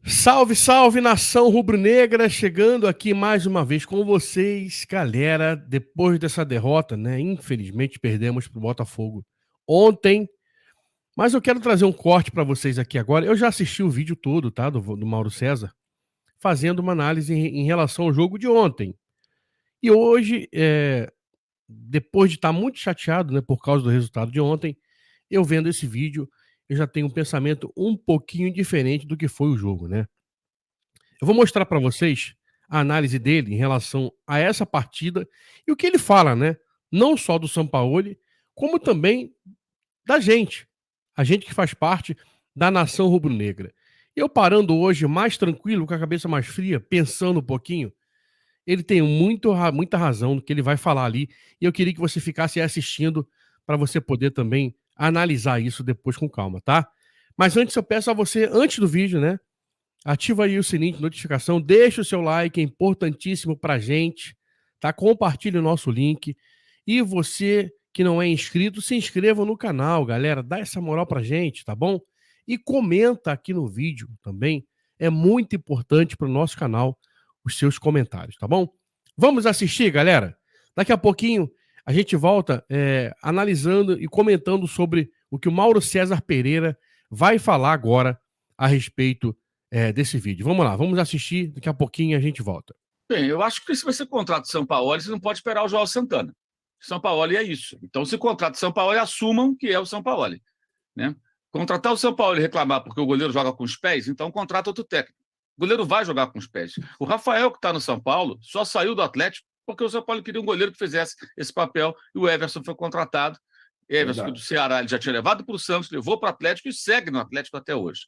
Salve, salve, nação rubro-negra, chegando aqui mais uma vez com vocês, galera. Depois dessa derrota, né? Infelizmente perdemos pro Botafogo ontem, mas eu quero trazer um corte para vocês aqui agora. Eu já assisti o vídeo todo, tá? Do Mauro César, fazendo uma análise em relação ao jogo de ontem. E hoje, depois de estar muito chateado, né, por causa do resultado de ontem, eu vendo esse vídeo, eu já tenho um pensamento um pouquinho diferente do que foi o jogo, né? Eu vou mostrar para vocês a análise dele em relação a essa partida e o que ele fala, né? Não só do Sampaoli, como também da gente. A gente que faz parte da nação rubro-negra. Eu parando hoje mais tranquilo, com a cabeça mais fria, pensando um pouquinho, ele tem muita razão no que ele vai falar ali. E eu queria que você ficasse assistindo para você poder também analisar isso depois com calma, tá? Mas antes eu peço a você, antes do vídeo, né? Ativa aí o sininho de notificação, deixa o seu like, é importantíssimo pra gente, tá? Compartilhe o nosso link. E você que não é inscrito, se inscreva no canal, galera. Dá essa moral pra gente, tá bom? E comenta aqui no vídeo também. É muito importante pro nosso canal os seus comentários, tá bom? Vamos assistir, galera? Daqui a pouquinho a gente volta analisando e comentando sobre o que o Mauro César Pereira vai falar agora a respeito desse vídeo. Vamos lá, vamos assistir, daqui a pouquinho a gente volta. Bem, eu acho que se você contrata o Sampaoli, você não pode esperar o João Santana. Sampaoli é isso. Então, se contrata o Sampaoli, assumam que é o Sampaoli, né? Contratar o Sampaoli e reclamar porque o goleiro joga com os pés, então contrata outro técnico. O goleiro vai jogar com os pés. O Rafael, que está no São Paulo, só saiu do Atlético porque o São Paulo queria um goleiro que fizesse esse papel e o Everson foi contratado. Everson, que do Ceará, ele já tinha levado para o Santos, levou para o Atlético e segue no Atlético até hoje.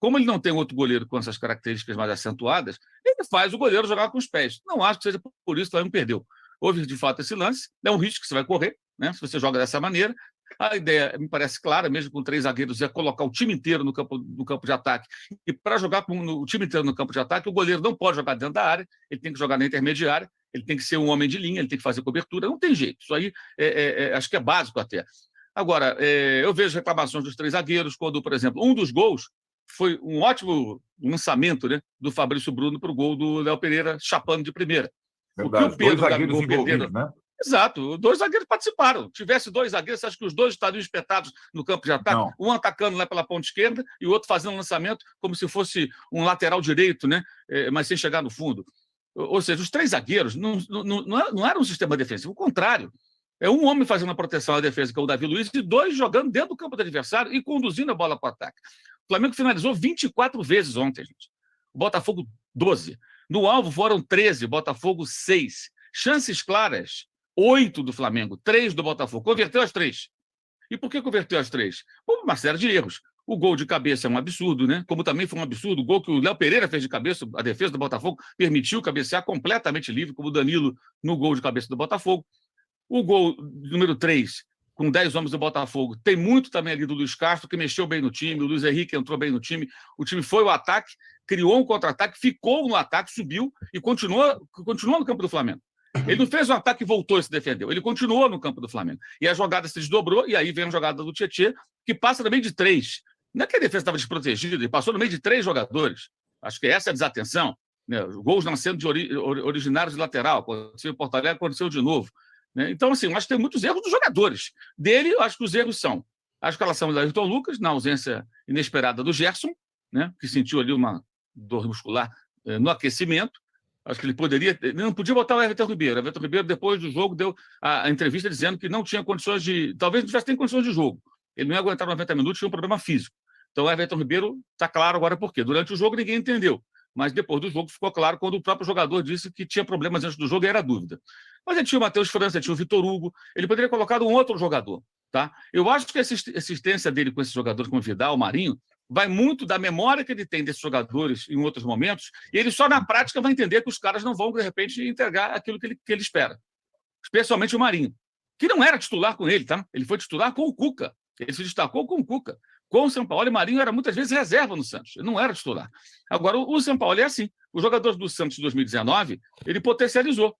Como ele não tem outro goleiro com essas características mais acentuadas, ele faz o goleiro jogar com os pés. Não acho que seja por isso que o Flamengo perdeu. Houve, de fato, esse lance, é um risco que você vai correr, né? Se você joga dessa maneira. A ideia me parece clara, mesmo com 3 zagueiros, é colocar o time inteiro no campo de ataque. E para jogar com o time inteiro no campo de ataque, o goleiro não pode jogar dentro da área, ele tem que jogar na intermediária, ele tem que ser um homem de linha, ele tem que fazer cobertura. Não tem jeito. Isso aí acho que é básico até. Agora, eu vejo reclamações dos 3 zagueiros, quando, por exemplo, um dos gols foi um ótimo lançamento, né, do Fabrício Bruno para o gol do Léo Pereira, chapando de primeira. Verdade, o que o Pedro, 2 zagueiros envolvidos, né? Exato, 2 zagueiros participaram. Tivesse 2 zagueiros, você acha que os 2 estariam espetados no campo de ataque? Não. Um atacando lá pela ponta esquerda e o outro fazendo um lançamento como se fosse um lateral direito, né? Mas sem chegar no fundo. Ou seja, os 3 zagueiros não era um sistema defensivo, o contrário. É um homem fazendo a proteção à defesa, que é o Davi Luiz, e 2 jogando dentro do campo do adversário e conduzindo a bola para o ataque. O Flamengo finalizou 24 vezes ontem, gente. O Botafogo, 12. No alvo foram 13, Botafogo, 6. Chances claras, 8 do Flamengo, 3 do Botafogo. Converteu as 3. E por que converteu as 3? Por uma série de erros. O gol de cabeça é um absurdo, né? Como também foi um absurdo o gol que o Léo Pereira fez de cabeça, a defesa do Botafogo permitiu cabecear completamente livre, como o Danilo no gol de cabeça do Botafogo. O gol número 3, com 10 homens do Botafogo, tem muito também ali do Luiz Castro, que mexeu bem no time, o Luiz Henrique entrou bem no time, o time foi ao ataque, criou um contra-ataque, ficou no ataque, subiu e continuou no campo do Flamengo. Ele não fez um ataque e voltou e se defendeu, ele continuou no campo do Flamengo. E a jogada se desdobrou, e aí vem a jogada do Tietê, que passa no meio de 3. Não é que a defesa estava desprotegida, ele passou no meio de 3 jogadores. Acho que essa é a desatenção. Né? Os gols nascendo de originários de lateral, aconteceu em Porto Alegre, aconteceu de novo. Então, assim, eu acho que tem muitos erros dos jogadores. Dele, eu acho que os erros são a escalação do Ayrton Lucas, na ausência inesperada do Gerson, né, que sentiu ali uma dor muscular no aquecimento. Acho que ele poderia... Não podia botar o Everton Ribeiro. O Everton Ribeiro, depois do jogo, deu a entrevista dizendo que não tinha condições de... Talvez não tivesse nem condições de jogo. Ele não ia aguentar 90 minutos, tinha um problema físico. Então, o Everton Ribeiro está claro agora por quê. Durante o jogo, ninguém entendeu. Mas depois do jogo ficou claro quando o próprio jogador disse que tinha problemas antes do jogo e era dúvida. Mas ele tinha o Matheus França, ele tinha o Vitor Hugo, ele poderia ter colocado um outro jogador. Tá? Eu acho que essa assistência dele com esses jogadores como o Vidal, o Marinho, vai muito da memória que ele tem desses jogadores em outros momentos, e ele só na prática vai entender que os caras não vão, de repente, entregar aquilo que ele espera. Especialmente o Marinho, que não era titular com ele, tá? Ele foi titular com o Cuca. Ele se destacou com o Cuca. Com o São Paulo, e Marinho era muitas vezes reserva no Santos. Ele não era titular. Agora, o São Paulo é assim. Os jogadores do Santos de 2019, ele potencializou,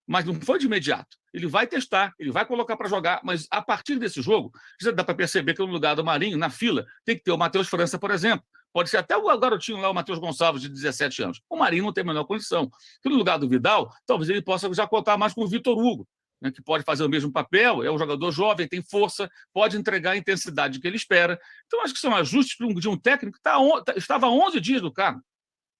mas não foi de imediato. Ele vai testar, ele vai colocar para jogar, mas a partir desse jogo, já dá para perceber que no lugar do Marinho, na fila, tem que ter o Matheus França, por exemplo, Pode ser até o garotinho lá, o Matheus Gonçalves, de 17 anos. O Marinho não tem a menor condição. E no lugar do Vidal, talvez ele possa já contar mais com o Vitor Hugo, né, que pode fazer o mesmo papel, é um jogador jovem, tem força, pode entregar a intensidade que ele espera. Então, acho que são ajustes de um técnico que estava 11 dias do cargo,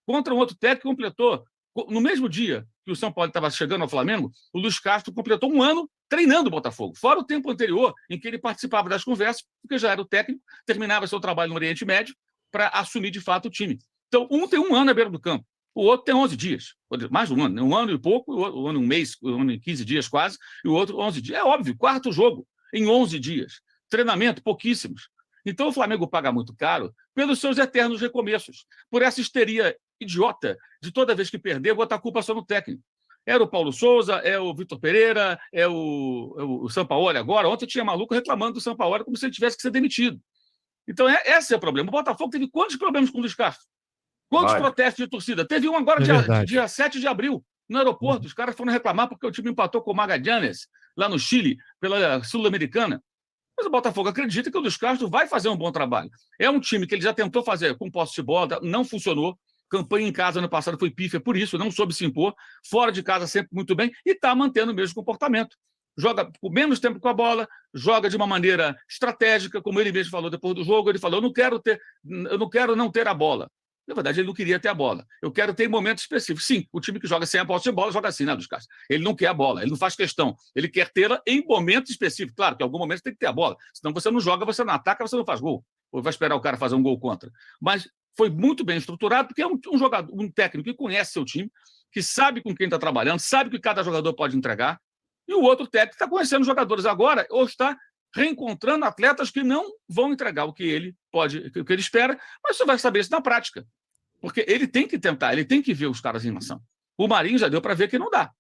contra um outro técnico que completou. No mesmo dia que o São Paulo estava chegando ao Flamengo, o Luiz Castro completou 1 ano treinando o Botafogo, fora o tempo anterior em que ele participava das conversas, porque já era o técnico, terminava seu trabalho no Oriente Médio para assumir de fato o time. Então, um tem 1 ano à beira do campo, o outro tem 11 dias, mais de 1 ano, 1 ano e pouco, o ano 1 mês, 1 ano e 15 dias quase, e o outro 11 dias. É óbvio, 4º jogo em 11 dias. Treinamento, pouquíssimos. Então, o Flamengo paga muito caro pelos seus eternos recomeços, por essa histeria idiota de toda vez que perder, botar a culpa só no técnico. Era o Paulo Souza, é o Vitor Pereira, é o Sampaoli agora. Ontem tinha maluco reclamando do Sampaoli como se ele tivesse que ser demitido. Então, esse é o problema. O Botafogo teve quantos problemas com o Luiz Castro? Quantos protestos de torcida? Teve um agora, dia 7 de abril, no aeroporto. Os caras foram reclamar porque o time empatou com o Magallanes, lá no Chile, pela Sul-Americana. Mas o Botafogo acredita que o Luiz Castro vai fazer um bom trabalho. É um time que ele já tentou fazer com posse de bola, não funcionou. Campanha em casa no passado foi pífia, por isso não soube se impor. Fora de casa sempre muito bem e está mantendo o mesmo comportamento. Joga com menos tempo com a bola, joga de uma maneira estratégica, como ele mesmo falou depois do jogo. Ele falou: eu não quero não ter a bola. Na verdade, ele não queria ter a bola. Eu quero ter momentos específicos. Sim, o time que joga sem a posse de bola joga assim, né, Luiz Castro? Ele não quer a bola, ele não faz questão. Ele quer tê-la em momentos específicos. Claro que em algum momento você tem que ter a bola. Senão você não joga, você não ataca, você não faz gol. Ou vai esperar o cara fazer um gol contra. Mas foi muito bem estruturado, porque é um jogador, um técnico que conhece seu time, que sabe com quem está trabalhando, sabe o que cada jogador pode entregar. E o outro técnico está conhecendo os jogadores agora, ou está reencontrando atletas que não vão entregar o que ele espera, mas você vai saber isso na prática. Porque ele tem que tentar, ele tem que ver os caras em ação. O Marinho já deu para ver que não dá.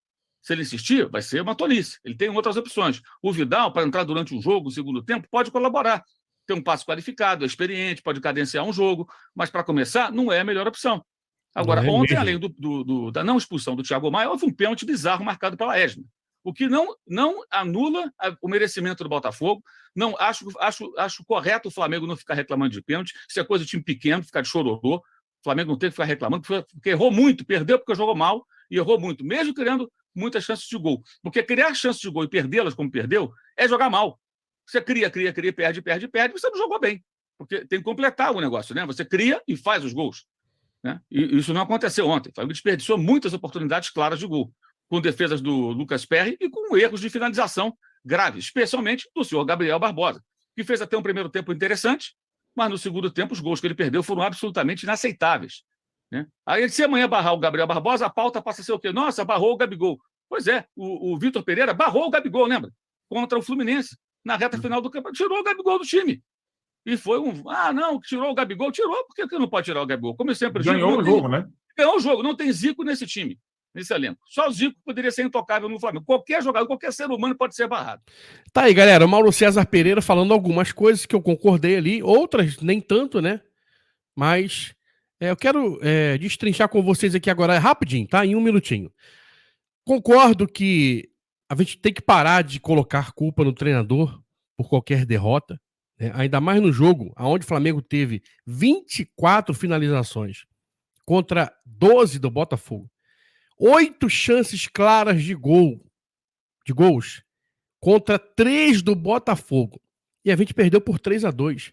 Se ele insistir, vai ser uma tolice. Ele tem outras opções. O Vidal, para entrar durante um jogo, no segundo tempo, pode colaborar. Tem um passe qualificado, é experiente, pode cadenciar um jogo, mas para começar, não é a melhor opção. Agora, ontem, além da não expulsão do Thiago Maia, houve um pênalti bizarro marcado pela Esma. O que não anula o merecimento do Botafogo. Não acho correto o Flamengo não ficar reclamando de pênalti. Isso é coisa de time pequeno, ficar de chororô. O Flamengo não tem que ficar reclamando, porque errou muito, perdeu porque jogou mal e errou muito, mesmo criando muitas chances de gol. Porque criar chances de gol e perdê-las como perdeu é jogar mal. Você cria, perde, você não jogou bem. Porque tem que completar o negócio, né? Você cria e faz os gols. Né? E isso não aconteceu ontem. O Flamengo desperdiçou muitas oportunidades claras de gol, com defesas do Lucas Perry e com erros de finalização graves, especialmente do senhor Gabriel Barbosa, que fez até um primeiro tempo interessante, mas no segundo tempo os gols que ele perdeu foram absolutamente inaceitáveis. Né? Aí, se amanhã barrar o Gabriel Barbosa, a pauta passa a ser o quê? Nossa, barrou o Gabigol. Pois é, o Vitor Pereira barrou o Gabigol, lembra? Contra o Fluminense, na reta final do campeonato. Tirou o Gabigol do time. E foi não, tirou o Gabigol. Tirou, por que não pode tirar o Gabigol? Como eu sempre digo. Ganhou o jogo, né? Ganhou o jogo, não tem Zico nesse time, nesse elenco. Só o Zico poderia ser intocável no Flamengo. Qualquer jogador, qualquer ser humano pode ser barrado. Tá aí, galera, o Mauro César Pereira falando algumas coisas que eu concordei ali, outras nem tanto, né? Mas eu quero destrinchar com vocês aqui agora rapidinho, tá? Em 1 minutinho. Concordo que a gente tem que parar de colocar culpa no treinador por qualquer derrota, né? Ainda mais no jogo onde o Flamengo teve 24 finalizações contra 12 do Botafogo. 8 chances claras de gols contra 3 do Botafogo. E a gente perdeu por 3-2.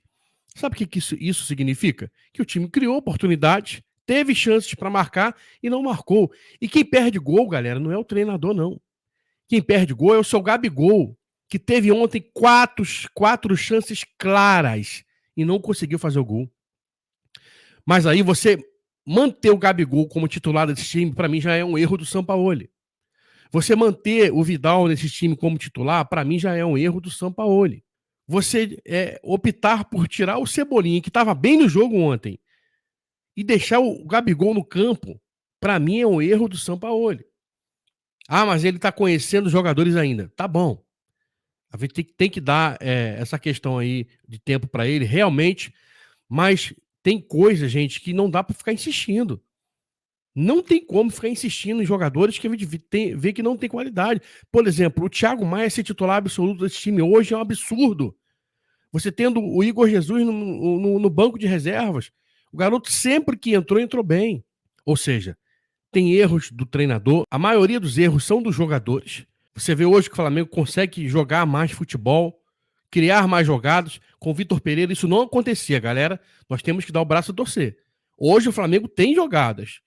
Sabe o que isso significa? Que o time criou oportunidades, teve chances para marcar e não marcou. E quem perde gol, galera, não é o treinador, não. Quem perde gol é o seu Gabigol, que teve ontem 4 chances claras e não conseguiu fazer o gol. Mas aí você manter o Gabigol como titular desse time, para mim, já é um erro do Sampaoli. Você manter o Vidal nesse time como titular, para mim, já é um erro do Sampaoli. Você optar por tirar o Cebolinha, que estava bem no jogo ontem, e deixar o Gabigol no campo, para mim é um erro do Sampaoli. Ah, mas ele está conhecendo os jogadores ainda. Tá bom. A gente tem que dar essa questão aí de tempo para ele, realmente, mas tem coisa, gente, que não dá para ficar insistindo. Não tem como ficar insistindo em jogadores que a gente vê que não tem qualidade. Por exemplo, o Thiago Maia ser titular absoluto desse time hoje é um absurdo. Você tendo o Igor Jesus no banco de reservas, O garoto sempre que entrou bem. Ou seja, tem erros do treinador, a maioria dos erros são dos jogadores. Você vê hoje que o Flamengo consegue jogar mais futebol, criar mais jogadas. Com o Vitor Pereira isso não acontecia, galera. Nós temos que dar o braço a torcer. Hoje o Flamengo tem jogadas.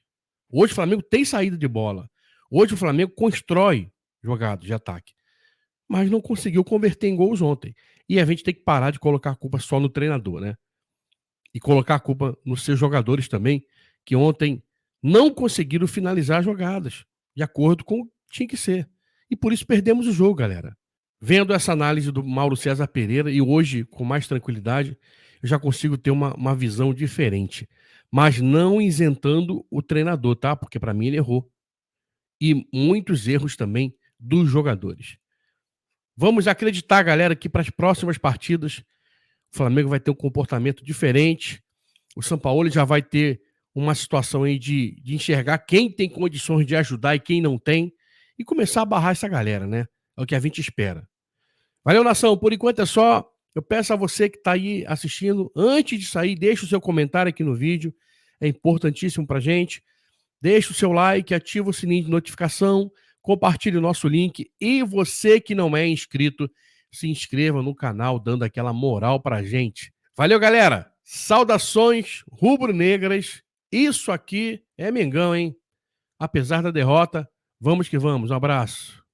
Hoje o Flamengo tem saída de bola. Hoje o Flamengo constrói jogadas de ataque. Mas não conseguiu converter em gols ontem. E a gente tem que parar de colocar a culpa só no treinador, né? E colocar a culpa nos seus jogadores também, que ontem não conseguiram finalizar as jogadas de acordo com o que tinha que ser. E por isso perdemos o jogo, galera. Vendo essa análise do Mauro César Pereira, e hoje, com mais tranquilidade, eu já consigo ter uma visão diferente. Mas não isentando o treinador, tá? Porque para mim ele errou. E muitos erros também dos jogadores. Vamos acreditar, galera, que para as próximas partidas o Flamengo vai ter um comportamento diferente. O Sampaoli já vai ter uma situação aí de enxergar quem tem condições de ajudar e quem não tem. E começar a barrar essa galera, né? É o que a gente espera. Valeu, nação. Por enquanto é só. Eu peço a você que está aí assistindo, antes de sair, deixa o seu comentário aqui no vídeo. É importantíssimo pra gente. Deixa o seu like, ativa o sininho de notificação, compartilhe o nosso link. E você que não é inscrito, se inscreva no canal, dando aquela moral pra gente. Valeu, galera! Saudações rubro-negras. Isso aqui é Mengão, hein? Apesar da derrota, vamos que vamos. Um abraço.